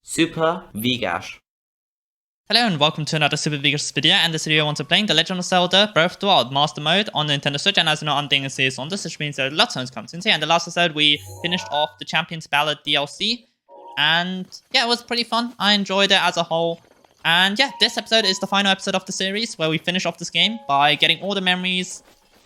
Supervigash. Hello and welcome to another supervigash video, and this video I want to play The Legend of Zelda Breath of the Wild Master Mode on the Nintendo Switch. And as you know, I'm doing a series on this, which means there are lots of content here. And the last episode we finished off the Champion's Ballad DLC, and yeah, it was pretty fun. I enjoyed it as a whole. And yeah, this episode is the final episode of the series where we finish off this game by getting all the memories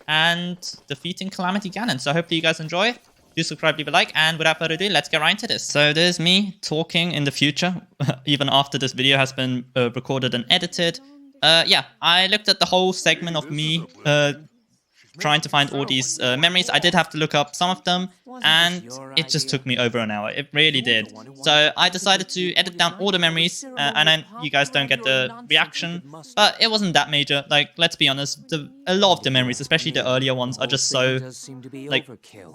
and defeating Calamity Ganon. So hopefully you guys enjoy. Do subscribe, leave a like, and without further ado, let's get right into this. So there's me talking in the future, even after this video has been recorded and edited. Yeah, I looked at the whole segment of me trying to find all these memories. I did have to look up some of them, and it just took me over an hour. It really did. So I decided to edit down all the memories, and then you guys don't get the reaction, but it wasn't that major. Like, let's be honest, a lot of the memories, especially the earlier ones, are just so, like,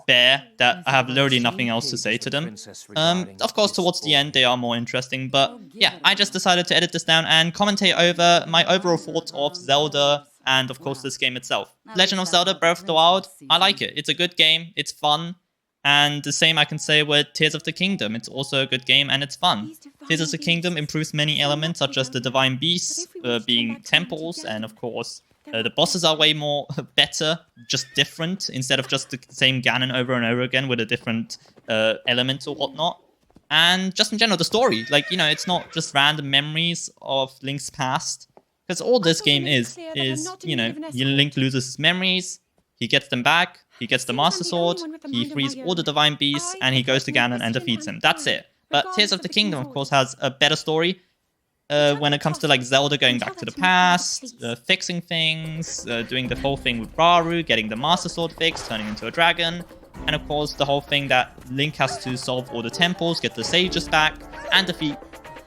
bare that I have literally nothing else to say to them. Of course, towards the end, they are more interesting, but yeah, I just decided to edit this down and commentate over my overall thoughts of Zelda, and of course this game itself. Legend of Zelda Breath of the Wild, I like it. It's a good game, it's fun, and the same I can say with Tears of the Kingdom. It's also a good game and it's fun. Tears of the Kingdom improves many elements such as the divine beasts being temples, and of course the bosses are way more better, just different, instead of just the same Ganon over and over again with a different element or whatnot. And just in general, the story, like, you know, it's not just random memories of Link's past. Because all this game is, you know, Link loses his memories, he gets them back, he gets the Master Sword, he frees all the Divine Beasts, and he goes to Ganon and defeats him. That's it. But Tears of the Kingdom, of course, has a better story when it comes to, like, Zelda going back to the past, fixing things, doing the whole thing with Raru, getting the Master Sword fixed, turning into a dragon, and of course the whole thing that Link has to solve all the temples, get the sages back, and defeat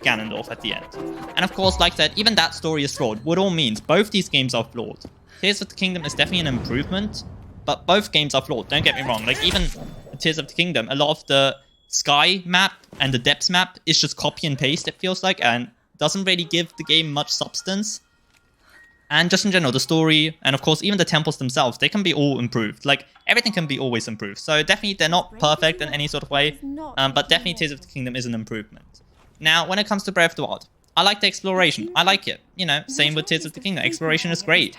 Ganondorf at the end. And of course, like I said, even that story is flawed. With all means, both these games are flawed. Tears of the Kingdom is definitely an improvement, but both games are flawed, don't get me wrong. Like, even Tears of the Kingdom, a lot of the sky map and the depths map is just copy and paste, it feels like, and doesn't really give the game much substance. And just in general, the story, and of course even the temples themselves, they can be all improved. Like, everything can be always improved. So definitely they're not perfect in any sort of way, but definitely Tears of the Kingdom is an improvement. Now, when it comes to Breath of the Wild, I like the exploration. I like it. You know, same with Tears of the Kingdom. Exploration is great.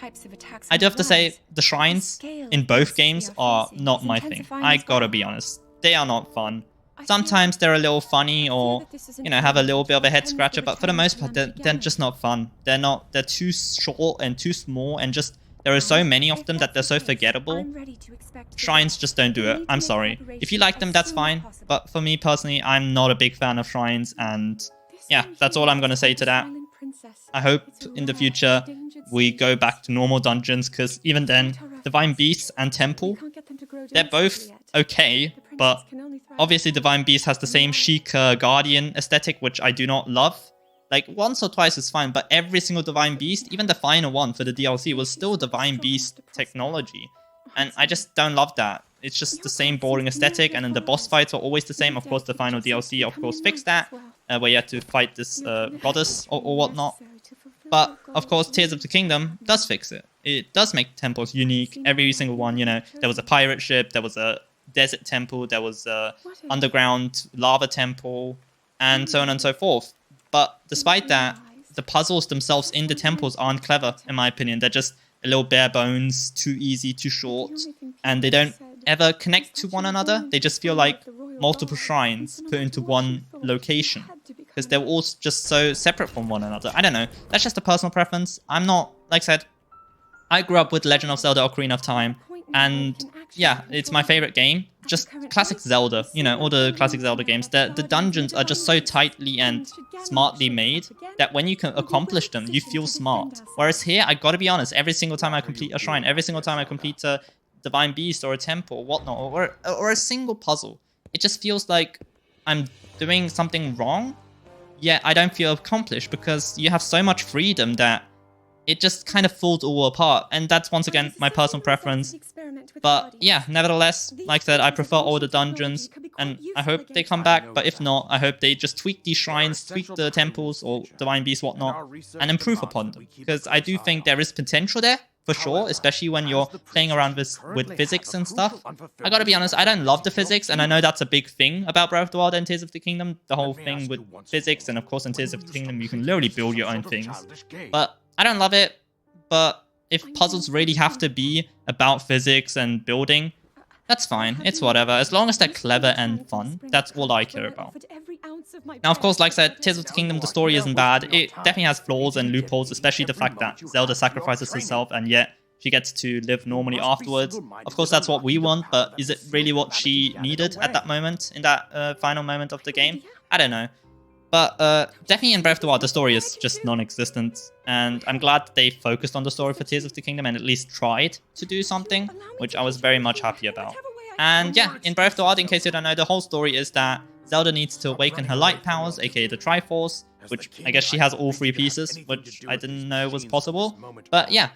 I do have to say, the shrines in both games are not my thing. I gotta be honest. They are not fun. Sometimes they're a little funny or, you know, have a little bit of a head scratcher, but for the most part, they're just not fun. They're too short and too small, and just, there are so many of them that they're so forgettable. Shrines just don't do it. I'm sorry. If you like them, that's fine. But for me personally, I'm not a big fan of shrines, and yeah, that's all I'm going to say to that. I hope in the future we go back to normal dungeons, because even then, Divine Beast and Temple, they're both okay, but obviously Divine Beast has the same chic Guardian aesthetic, which I do not love. Like, once or twice is fine, but every single Divine Beast, even the final one for the DLC, was still Divine Beast technology. And I just don't love that. It's just the same boring aesthetic, and then the boss fights are always the same. Of course, the final DLC, of course, fixed that, where you had to fight this goddess or whatnot. But, of course, Tears of the Kingdom does fix it. It does make temples unique, every single one, you know. There was a pirate ship, there was a desert temple, there was a underground lava temple, and so on and so forth. But despite that, the puzzles themselves in the temples aren't clever, in my opinion. They're just a little bare bones, too easy, too short, and they don't ever connect to one another. They just feel like multiple shrines put into one location, because they're all just so separate from one another. I don't know. That's just a personal preference. I'm not, like I said, I grew up with Legend of Zelda Ocarina of Time, and yeah, it's my favorite game. Just classic Zelda, you know, all the classic Zelda games. The dungeons are just so tightly and smartly made that when you can accomplish them, you feel smart. Whereas here, I gotta be honest, every single time I complete a shrine, every single time I complete a Divine Beast or a temple or whatnot, or a single puzzle, it just feels like I'm doing something wrong, yet I don't feel accomplished, because you have so much freedom that it just kind of falls all apart. And that's, once again, my personal preference. But yeah, nevertheless, like I said, I prefer all the dungeons, and I hope they come back. But if not, I hope they just tweak these shrines, tweak the temples or Divine Beasts, whatnot, and improve upon them. Because I do think there is potential there for sure, especially when you're playing around with physics and stuff. I gotta be honest, I don't love the physics, and I know that's a big thing about Breath of the Wild and Tears of the Kingdom, the whole thing with physics, and of course in Tears of the Kingdom you can literally build your own things. But I don't love it, but if puzzles really have to be about physics and building, that's fine, it's whatever, as long as they're clever and fun, that's all I care about. Now, of course, like I said, Tears of the Kingdom, the story isn't bad. It definitely has flaws and loopholes, especially the fact that Zelda sacrifices herself and yet she gets to live normally afterwards. Of course, that's what we want, but is it really what she needed at that moment, in that final moment of the game? I don't know. But definitely in Breath of the Wild, the story is just non-existent. And I'm glad that they focused on the story for Tears of the Kingdom and at least tried to do something, which I was very much happy about. And yeah, in Breath of the Wild, in case you don't know, the whole story is that Zelda needs to awaken her light powers, aka the Triforce, which I guess she has all 3 pieces, which I didn't know was possible. But yeah,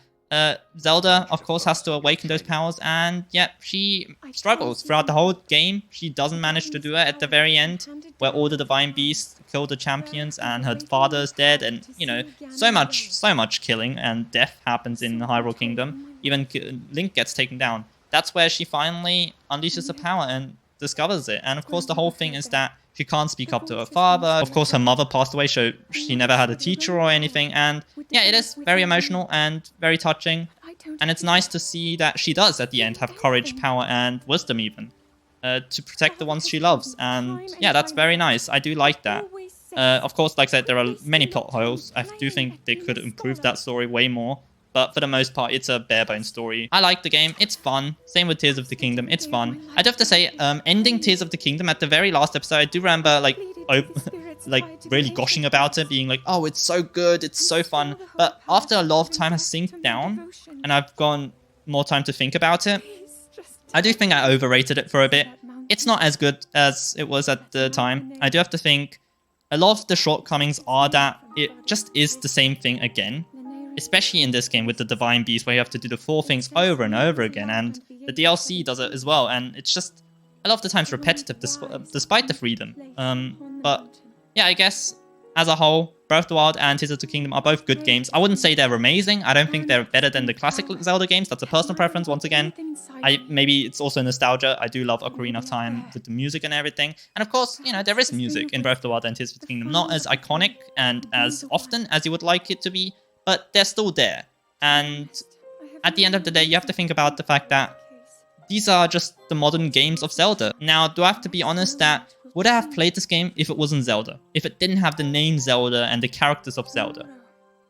Zelda, of course, has to awaken those powers, and yeah, she struggles throughout the whole game. She doesn't manage to do it at the very end, where all the Divine Beasts kill the champions, and her father is dead, and, you know, so much killing and death happens in the Hyrule Kingdom. Even Link gets taken down. That's where she finally unleashes her power and discovers it. And of course, the whole thing is that she can't speak up to her father. Of course, her mother passed away, so she never had a teacher or anything. And yeah, it is very emotional and very touching. And it's nice to see that she does, at the end, have courage, power, and wisdom even, to protect the ones she loves. And yeah, that's very nice. I do like that. Of course, like I said, there are many plot holes. I do think they could improve that story way more. But for the most part, it's a bare-bones story. I like the game. It's fun. Same with Tears of the Kingdom. It's fun. I do have to say, ending Tears of the Kingdom at the very last episode, I do remember, like really gushing about it, being like, oh, it's so good, it's so fun. But after a lot of time has synced down, and I've gone more time to think about it, I do think I overrated it for a bit. It's not as good as it was at the time. I do have to think a lot of the shortcomings are that it just is the same thing again. Especially in this game with the Divine Beast, where you have to do the 4 things over and over again, and the DLC does it as well, and it's just a lot of the times repetitive despite the freedom. But yeah, I guess as a whole, Breath of the Wild and Tears of the Kingdom are both good games. I wouldn't say they're amazing. I don't think they're better than the classic Zelda games. That's a personal preference once again. Maybe it's also nostalgia. I do love Ocarina of Time with the music and everything. And of course, you know, there is music in Breath of the Wild and Tears of the Kingdom. Not as iconic and as often as you would like it to be, but they're still there. And at the end of the day, you have to think about the fact that these are just the modern games of Zelda. Now, do I have to be honest that would I have played this game if it wasn't Zelda? If it didn't have the name Zelda and the characters of Zelda?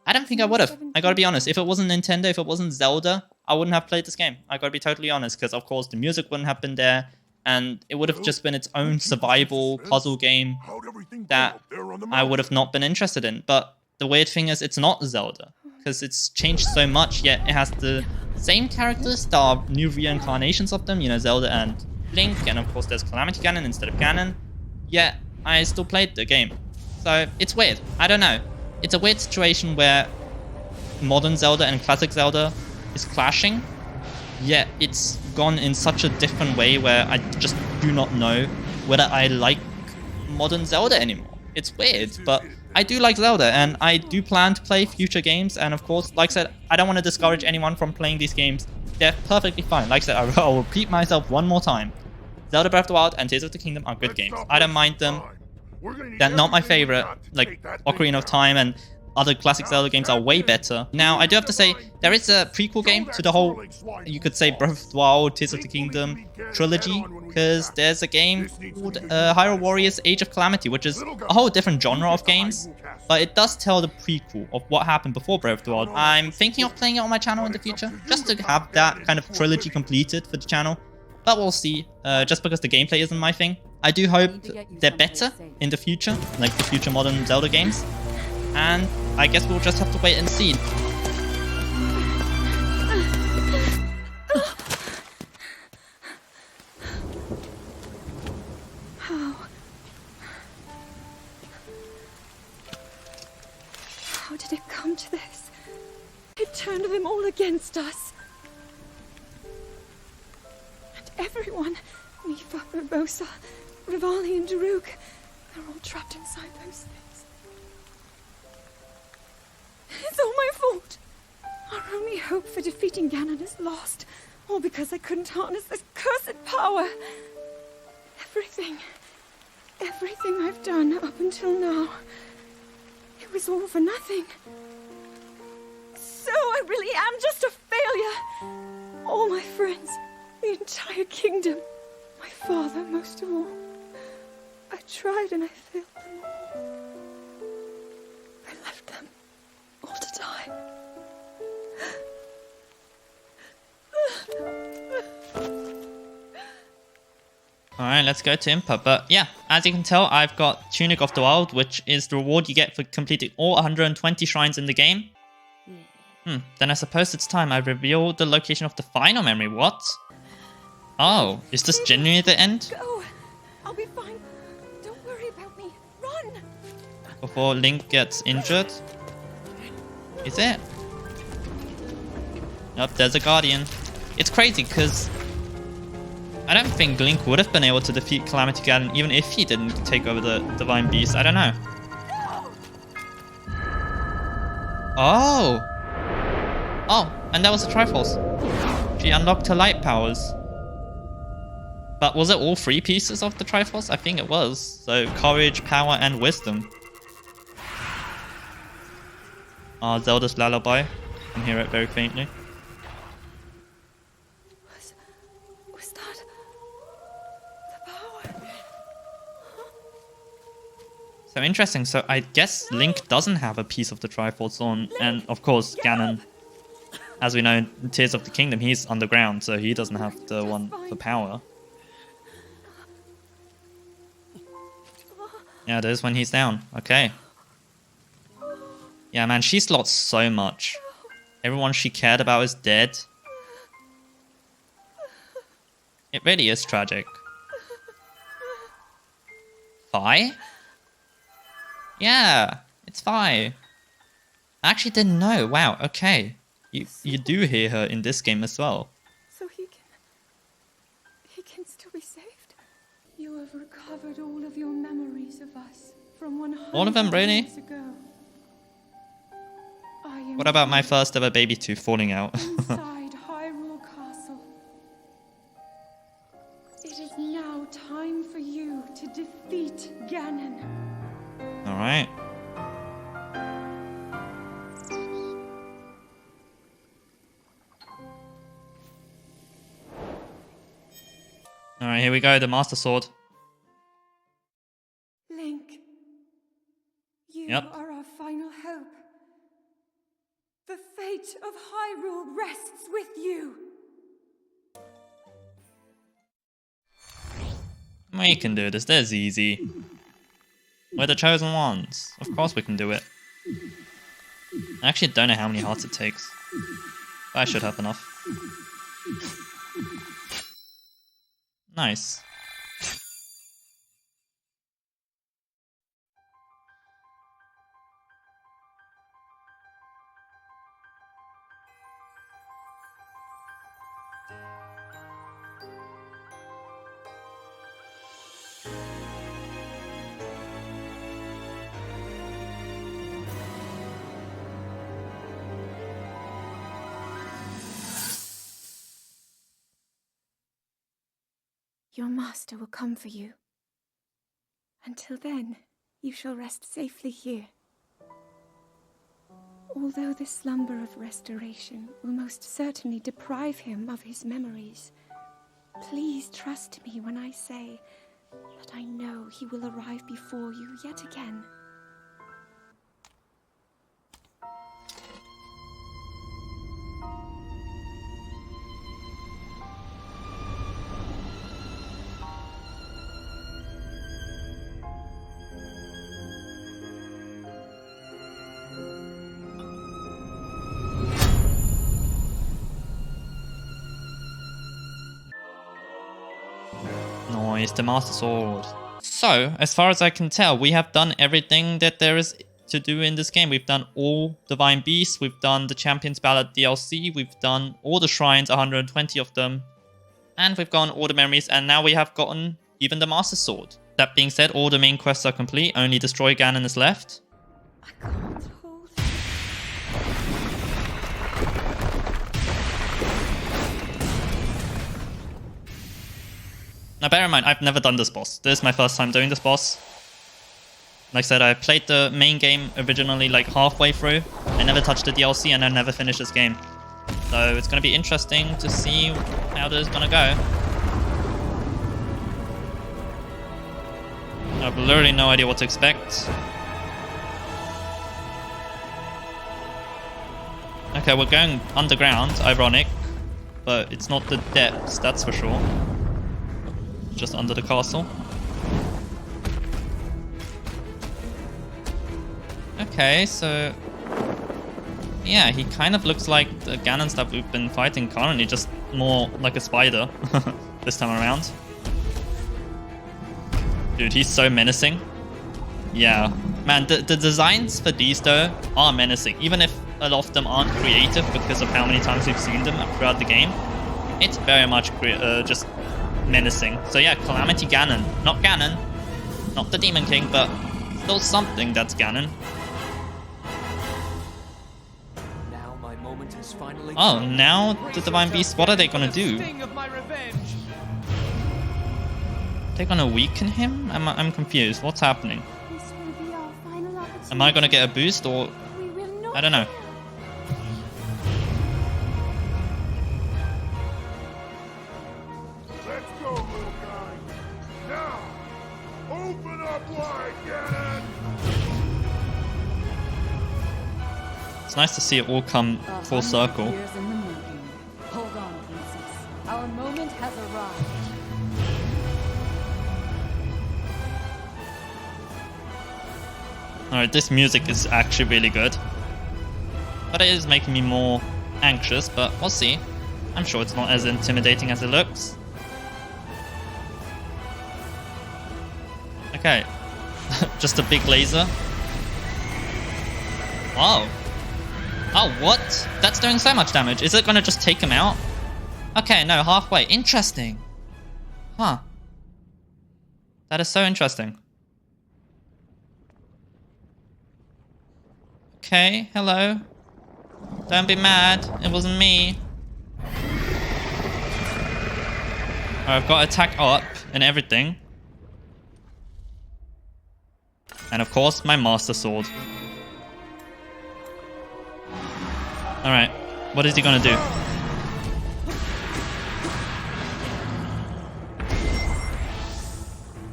I don't think I would have. I gotta be honest. If it wasn't Nintendo, if it wasn't Zelda, I wouldn't have played this game. I gotta be totally honest, because of course the music wouldn't have been there, and it would have just been its own survival puzzle game that I would have not been interested in. But the weird thing is, it's not Zelda, because it's changed so much, yet it has the same characters. There are new reincarnations of them, you know, Zelda and Link, and of course there's Calamity Ganon instead of Ganon, yet I still played the game. So it's weird. I don't know. It's a weird situation where modern Zelda and classic Zelda is clashing, yet it's gone in such a different way where I just do not know whether I like modern Zelda anymore. It's weird, but I do like Zelda, and I do plan to play future games, and of course, like I said, I don't want to discourage anyone from playing these games. They're perfectly fine. Like I said, I'll repeat myself one more time. Zelda Breath of the Wild and Tears of the Kingdom are good games. I don't mind them. They're not my favorite. Like, Ocarina of Time and other classic Zelda games are way better. Now, I do have to say, there is a prequel game to the whole, you could say, Breath of the Wild, Tears of the Kingdom trilogy, because there's a game called Hyrule Warriors Age of Calamity, which is a whole different genre of games, but it does tell the prequel of what happened before Breath of the Wild. I'm thinking of playing it on my channel in the future, just to have that kind of trilogy completed for the channel, but we'll see, just because the gameplay isn't my thing. I do hope they're better in the future, like the future modern Zelda games. And I guess we'll just have to wait and see. How did it come to this? It turned them all against us. And everyone, Mifa, Urbosa, Rivali and Daruk, they're all trapped inside those things. It's all my fault. Our Our only hope for defeating Ganon is lost. All because I couldn't harness this cursed power. Everything I've done up until now, it was all for nothing. So I really am just a failure. All my friends, the entire kingdom, my father most of all. I tried and I failed them all. I left them all to die. Alright, let's go to input. But yeah, as you can tell, I've got Tunic of the Wild, which is the reward you get for completing all 120 shrines in the game. Then I suppose it's time I reveal the location of the final memory. What? Oh, is this genuinely the end? Go. I'll be fine. Don't worry about me. Run. Before Link gets injured? Is it? Nope, there's a Guardian. It's crazy because I don't think Link would have been able to defeat Calamity Ganon even if he didn't take over the Divine Beast. I don't know. Oh! Oh, and that was the Triforce. She unlocked her light powers. But was it all 3 pieces of the Triforce? I think it was. So, courage, power, and wisdom. Zelda's lullaby. I can hear it very faintly. Was that the power? So interesting. So I guess Link doesn't have a piece of the Triforce on, and of course Ganon, as we know in Tears of the Kingdom, he's underground, so he doesn't have the one for power. Yeah, it is when he's down. Okay. Yeah, man, she's lost so much. Everyone she cared about is dead. It really is tragic. Fi? Yeah, it's Fi. I actually didn't know. Wow, okay. You do hear her in this game as well. So he can still be saved? You have recovered all of your memories of us from 100 All of them, really? years ago. What about my first ever baby tooth falling out? Inside Hyrule Castle. It is now time for you to defeat Ganon. Alright. Alright, here we go, the Master Sword. Link, you Yep. are our final hope. The fate of Hyrule rests with you. We can do this, this is easy. We're the chosen ones. Of course we can do it. I actually don't know how many hearts it takes. But I should have enough. Nice. Your master will come for you. Until then, you shall rest safely here. Although the slumber of restoration will most certainly deprive him of his memories, please trust me when I say that I know he will arrive before you yet again. Nice, the Master Sword. So, as far as I can tell, we have done everything that there is to do in this game. We've done all Divine Beasts, we've done the Champions Ballad DLC, we've done all the shrines, 120 of them, and we've gotten all the memories, and now we have gotten even the Master Sword. That being said, all the main quests are complete, only Destroy Ganon is left. I can't hold Now bear in mind, I've never done this boss. This is my first time doing this boss. Like I said, I played the main game originally like halfway through. I never touched the DLC and I never finished this game. So it's going to be interesting to see how this is going to go. I have literally no idea what to expect. Okay, we're going underground, ironic. But it's not the depths, that's for sure. Just under the castle. Okay, so... yeah, he kind of looks like the Ganons that we've been fighting currently, just more like a spider this time around. Dude, he's so menacing. Yeah. Man, the designs for these, though, are menacing. Even if a lot of them aren't creative because of how many times we've seen them throughout the game, it's very much just menacing. So yeah, Calamity Ganon. Not Ganon. Not the Demon King, but still something that's Ganon. Oh, now the Divine Beast, what are they gonna do? They're gonna weaken him? I'm confused. What's happening? Am I gonna get a boost or... I don't know. Let's go, little guy. Now, open up wide, Ganon. It's nice to see it all come full circle. Hold on, princess. Our moment has arrived. Alright, this music is actually really good. But it is making me more anxious, but we'll see. I'm sure it's not as intimidating as it looks. Okay. Just a big laser. Wow. Oh, what? That's doing so much damage. Is it gonna just take him out? Okay, no, halfway. Interesting. Huh. That is so interesting. Okay, hello. Don't be mad. It wasn't me. I've got attack up and everything. And of course, my Master Sword. Alright, what is he gonna do?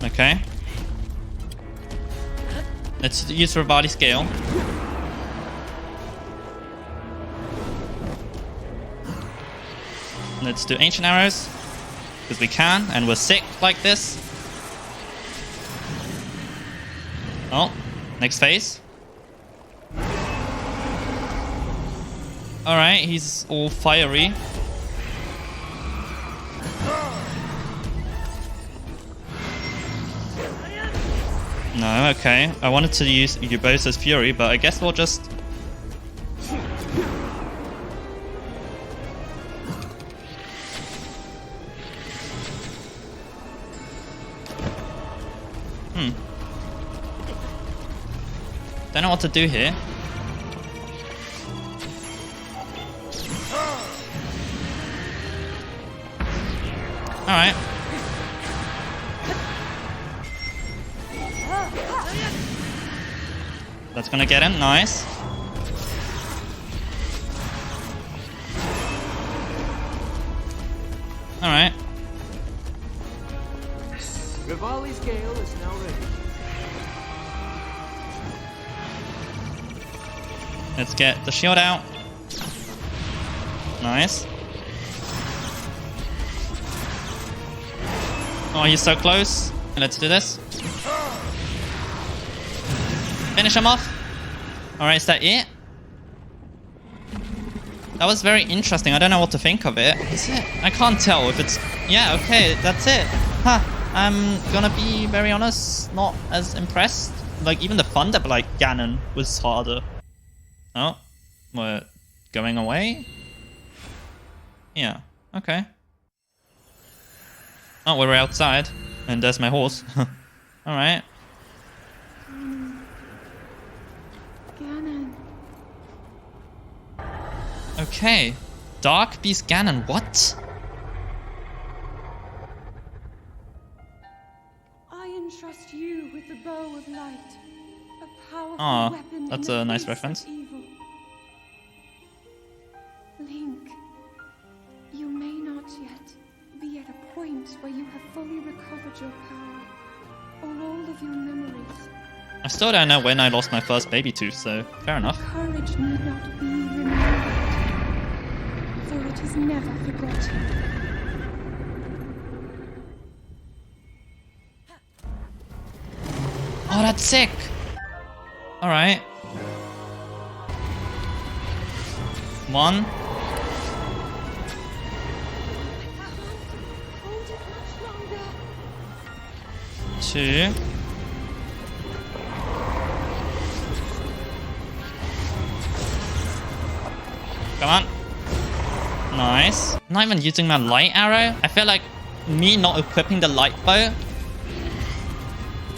Okay. Let's use Rivali Scale. Let's do Ancient Arrows. Because we can, and we're sick like this. Oh, next phase. Alright, he's all fiery. No, okay. I wanted to use Urbosa's Fury, but I guess we'll just... Don't know what to do here. Alright. That's gonna get him. Nice. Alright. Rivali's scale is now ready. Let's get the shield out. Nice. Oh, he's so close. Let's do this. Finish him off. Alright, is that it? That was very interesting. I don't know what to think of it. Is it? I can't tell if it's... Yeah, okay, that's it. Huh. I'm gonna be very honest, not as impressed. Like, even the Thunder, like, Ganon was harder. Oh, we're going away? Yeah, okay. Oh, we're outside. And there's my horse. Alright. Ganon. Okay. Dark Beast Ganon, what? Aw, weapon that's in the a nice face of reference. evil. Link, you may not yet be at a point where you have fully recovered your power, or all of your memories. I still don't know when I lost my first baby tooth, so fair enough. Courage need not be remembered, for it is never forgotten. Oh, that's sick! Alright. 1. Hold it much longer. 2. Come on. Nice. Not even using my light arrow. I feel like me not equipping the light bow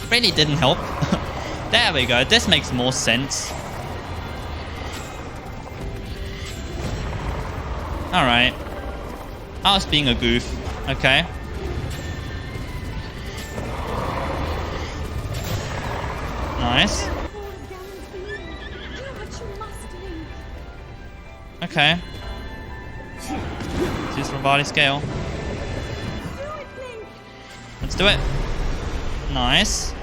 really didn't help. There we go. This makes more sense. Alright. I was being a goof. Okay. Nice. Okay. Let's use Revali scale. Let's do it. Nice.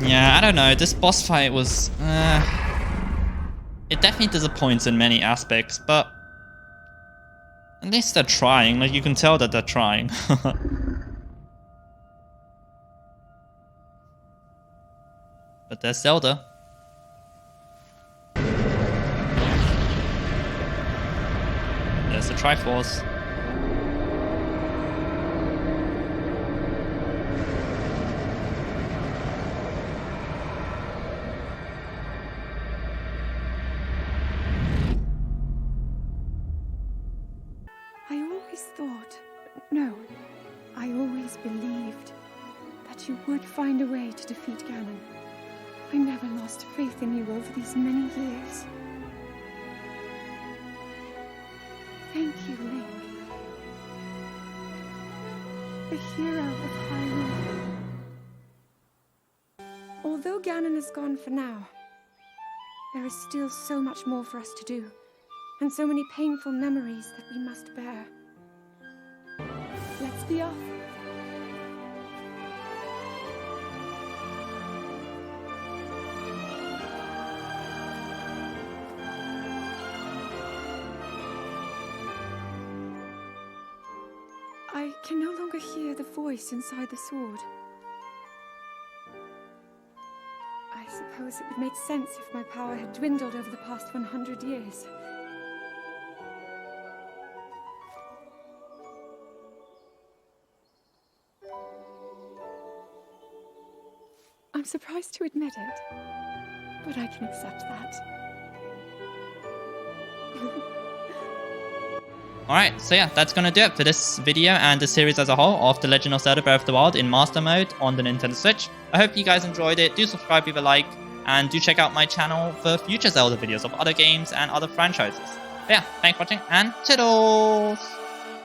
Yeah, I don't know. This boss fight was... it definitely disappoints in many aspects, but... at least they're trying. Like, you can tell that they're trying. But there's Zelda. There's the Triforce. I always thought, no, I always believed that you would find a way to defeat Ganon. I never lost faith in you over these many years. Thank you, Link. The hero of Hyrule. Although Ganon is gone for now, there is still so much more for us to do, and so many painful memories that we must bear. Let's be off. I can no longer hear the voice inside the sword. I suppose it would make sense if my power had dwindled over the past 100 years. I'm surprised to admit it, but I can accept that. Alright, so yeah, that's gonna do it for this video and the series as a whole of The Legend of Zelda Breath of the Wild in Master Mode on the Nintendo Switch. I hope you guys enjoyed it. Do subscribe, leave a like, and do check out my channel for future Zelda videos of other games and other franchises. But yeah, thanks for watching, and toodles!